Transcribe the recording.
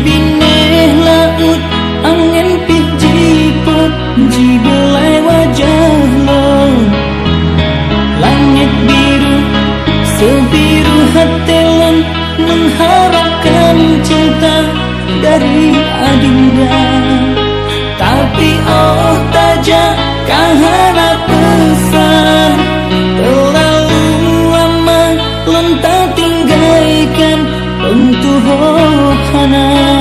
bineh laut angin pih jiput jibelai wajah lo. Langit biru sebiru hatelan mengharapkan cinta dari adinda. Tapi oh tajak kahara pesan, terlalu lama lontar tinggalkan untuk hana.